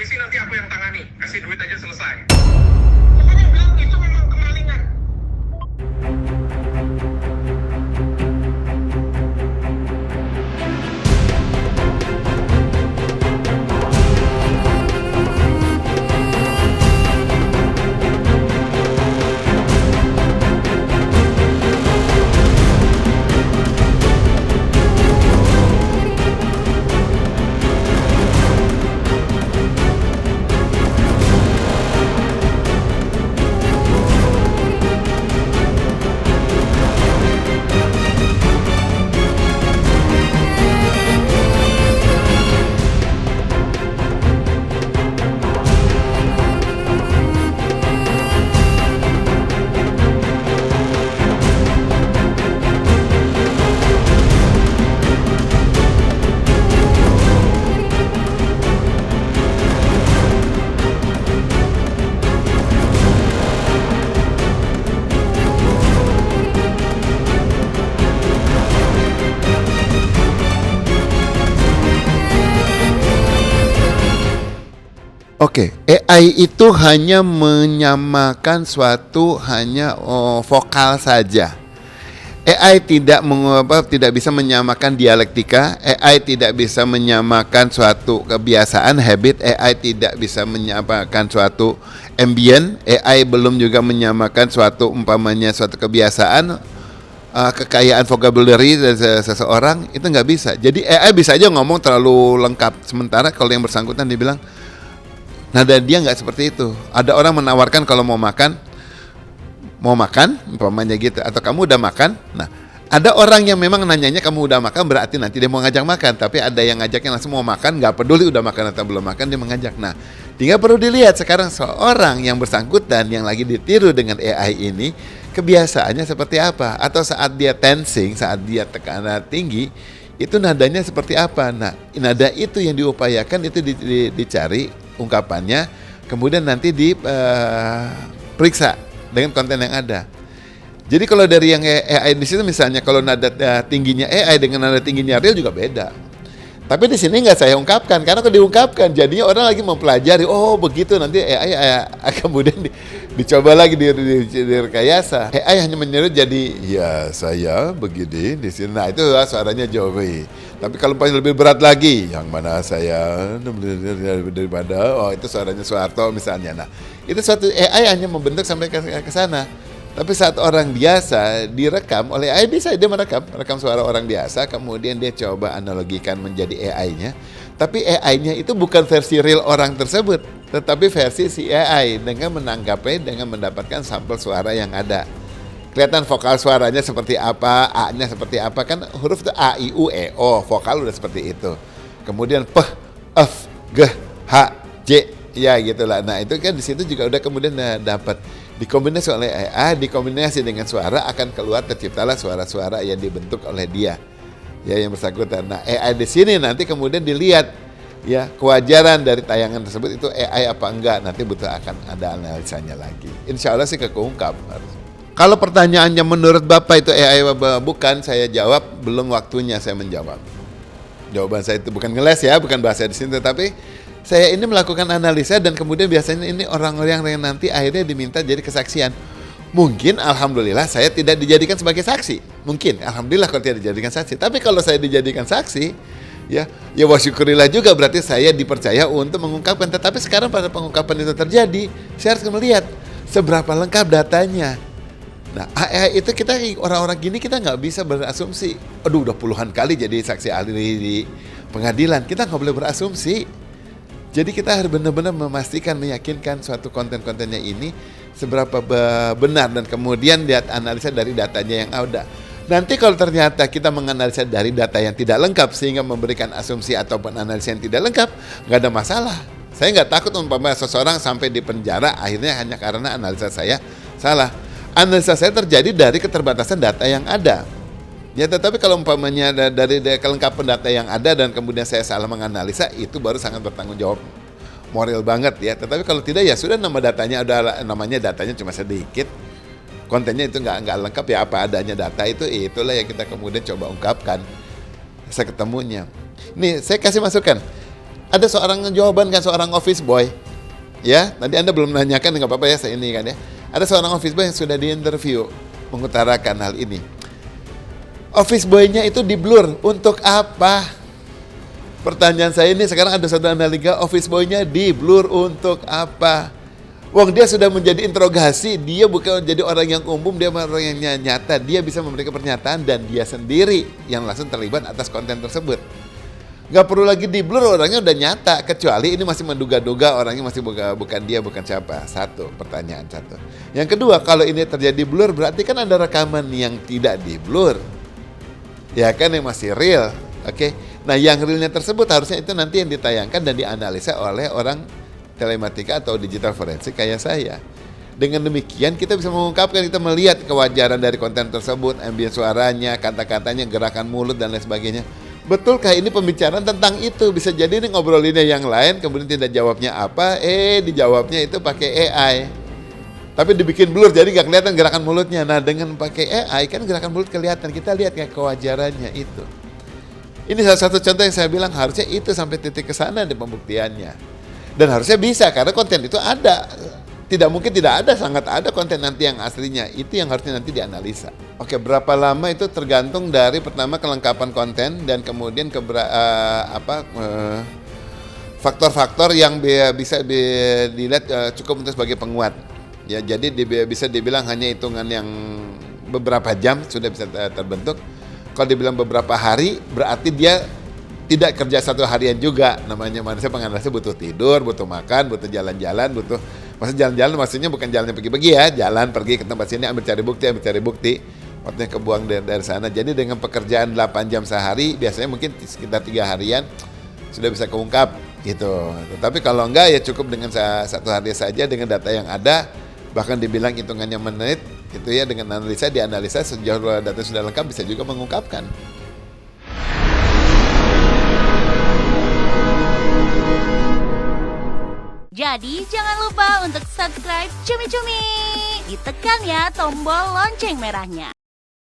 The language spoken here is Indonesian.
polisi nanti aku yang tangani. Kasih duit aja selesai. Makanya bilang itu memang kemalingan. Oke, AI itu hanya menyamakan suatu vokal saja. AI tidak bisa menyamakan dialektika, AI tidak bisa menyamakan suatu kebiasaan, habit, AI tidak bisa menyamakan suatu ambient, AI belum juga menyamakan suatu suatu kebiasaan, kekayaan vocabulary dari seseorang, itu nggak bisa. Jadi AI bisa aja ngomong terlalu lengkap, sementara kalau yang bersangkutan dibilang nada dia nggak seperti itu. Ada orang menawarkan kalau mau makan, umpamanya gitu, atau kamu udah makan. Nah, ada orang yang memang nanyanya kamu udah makan berarti nanti dia mau ngajak makan. Tapi ada yang ngajaknya langsung mau makan, nggak peduli udah makan atau belum makan, dia mengajak. Nah, tinggal perlu dilihat sekarang seorang yang bersangkutan yang lagi ditiru dengan AI ini kebiasaannya seperti apa, atau saat dia tensing, saat dia tekanan tinggi, itu nadanya seperti apa. Nah, nada itu yang diupayakan itu dicari ungkapannya, kemudian nanti diperiksa dengan konten yang ada. Jadi kalau dari yang AI di situ misalnya, kalau nada tingginya AI dengan nada tingginya real juga beda. Tapi di sini nggak saya ungkapkan, karena kalau diungkapkan jadinya orang lagi mempelajari, oh begitu, nanti AI kemudian dicoba lagi direkayasa. AI hanya meniru jadi, ya saya begini di sini. Nah itu suaranya Jokowi. Tapi kalau paling lebih berat lagi, yang mana saya daripada, oh itu suaranya Soeharto misalnya. Nah itu suatu AI hanya membentuk sampai ke sana. Tapi saat orang biasa direkam oleh AI, bisa dia merekam suara orang biasa, kemudian dia coba analogikan menjadi AI-nya. Tapi AI-nya itu bukan versi real orang tersebut, tetapi versi si AI dengan menanggapi, dengan mendapatkan sampel suara yang ada. Kelihatan vokal suaranya seperti apa, A-nya seperti apa, kan huruf itu A, I, U, E, O, vokal udah seperti itu. Kemudian P, F, G, H, J, ya gitulah. Nah itu kan di situ juga udah kemudian dapat. Dikombinasi oleh AI, dikombinasi dengan suara, akan keluar, terciptalah suara-suara yang dibentuk oleh dia, ya yang bersangkutan. Nah AI di sini nanti kemudian dilihat ya kewajaran dari tayangan tersebut itu AI apa enggak, nanti butuh akan ada analisanya lagi. Insya Allah sih keungkap. Kalau pertanyaannya menurut Bapak itu AI bukan, saya jawab belum waktunya saya menjawab. Jawaban saya itu bukan ngeles ya, bukan bahasa di sini, tetapi saya ini melakukan analisa dan kemudian biasanya ini orang-orang yang nanti akhirnya diminta jadi kesaksian. Mungkin alhamdulillah saya tidak dijadikan sebagai saksi. Mungkin alhamdulillah kalau tidak dijadikan saksi. Tapi kalau saya dijadikan saksi, ya wasyukurillah juga, berarti saya dipercaya untuk mengungkapkan. Tetapi sekarang pada pengungkapan itu terjadi, saya harus melihat seberapa lengkap datanya. Nah, AI itu kita orang-orang gini kita nggak bisa berasumsi. Aduh, udah puluhan kali jadi saksi ahli di pengadilan, kita nggak boleh berasumsi. Jadi kita harus benar-benar memastikan, meyakinkan suatu konten-kontennya ini seberapa benar, dan kemudian lihat analisa dari datanya yang ada. Nanti kalau ternyata kita menganalisa dari data yang tidak lengkap sehingga memberikan asumsi ataupun analisa yang tidak lengkap, nggak ada masalah. Saya nggak takut umpamanya seseorang sampai di penjara akhirnya hanya karena analisa saya salah. Analisa saya terjadi dari keterbatasan data yang ada. Ya, tetapi kalau umpamanya dari kelengkapan data yang ada dan kemudian saya salah menganalisa, itu baru sangat bertanggung jawab moral banget ya. Tetapi kalau tidak, ya sudah, datanya cuma sedikit, kontennya itu nggak lengkap, ya apa adanya data itulah yang kita kemudian coba ungkapkan seketemunya. Nih saya kasih masukan, ada seorang jawaban kan, seorang office boy. Ya, tadi Anda belum menanyakan, nggak apa-apa ya, saya ini kan ya. Ada seorang office boy yang sudah diinterview mengutarakan hal ini. Office boy-nya itu di blur, untuk apa? Pertanyaan saya ini sekarang ada satu analiga, office boy-nya di blur untuk apa? Wong dia sudah menjadi interogasi, dia bukan jadi orang yang umum, dia orang yang nyata, dia bisa memberikan pernyataan dan dia sendiri yang langsung terlibat atas konten tersebut. Gak perlu lagi di blur, orangnya udah nyata, kecuali ini masih menduga-duga orangnya masih bukan dia, bukan siapa. Satu, pertanyaan satu. Yang kedua, kalau ini terjadi blur berarti kan ada rekaman yang tidak di blur. Ya kan, yang masih real. Oke. Nah, yang realnya tersebut harusnya itu nanti yang ditayangkan dan dianalisa oleh orang telematika atau digital forensik kayak saya. Dengan demikian kita bisa mengungkapkan, kita melihat kewajaran dari konten tersebut, ambience suaranya, kata-katanya, gerakan mulut dan lain sebagainya. Betulkah ini pembicaraan tentang itu? Bisa jadi ini ngobrolinnya yang lain, kemudian tidak jawabnya apa, dijawabnya itu pakai AI. Tapi dibikin blur jadi nggak kelihatan gerakan mulutnya. Nah, dengan pakai AI kan gerakan mulut kelihatan. Kita lihat kayak kewajarannya itu. Ini salah satu contoh yang saya bilang harusnya itu sampai titik ke sana di pembuktiannya. Dan harusnya bisa karena konten itu ada. Tidak mungkin tidak ada, sangat ada konten nanti yang aslinya. Itu yang harusnya nanti dianalisa. Oke, berapa lama itu tergantung dari pertama kelengkapan konten dan kemudian faktor-faktor yang bisa dilihat cukup untuk sebagai penguat. Ya, jadi bisa dibilang hanya hitungan yang beberapa jam sudah bisa terbentuk. Kalau dibilang beberapa hari berarti dia tidak kerja satu harian juga. Namanya manusia penganalisa butuh tidur, butuh makan, butuh jalan-jalan, maksudnya jalan-jalan maksudnya bukan jalannya pergi-pergi ya, jalan pergi ke tempat sini ambil cari bukti, waktunya kebuang dari sana. Jadi dengan pekerjaan 8 jam sehari biasanya mungkin sekitar 3 harian sudah bisa keungkap gitu. Tetapi kalau enggak ya cukup dengan satu hari saja dengan data yang ada, bahkan dibilang hitungannya menit itu ya, dengan dianalisa sejauh data sudah lengkap bisa juga mengungkapkan. Jadi jangan lupa untuk subscribe Cumi Cumi. Ditekan ya tombol lonceng merahnya.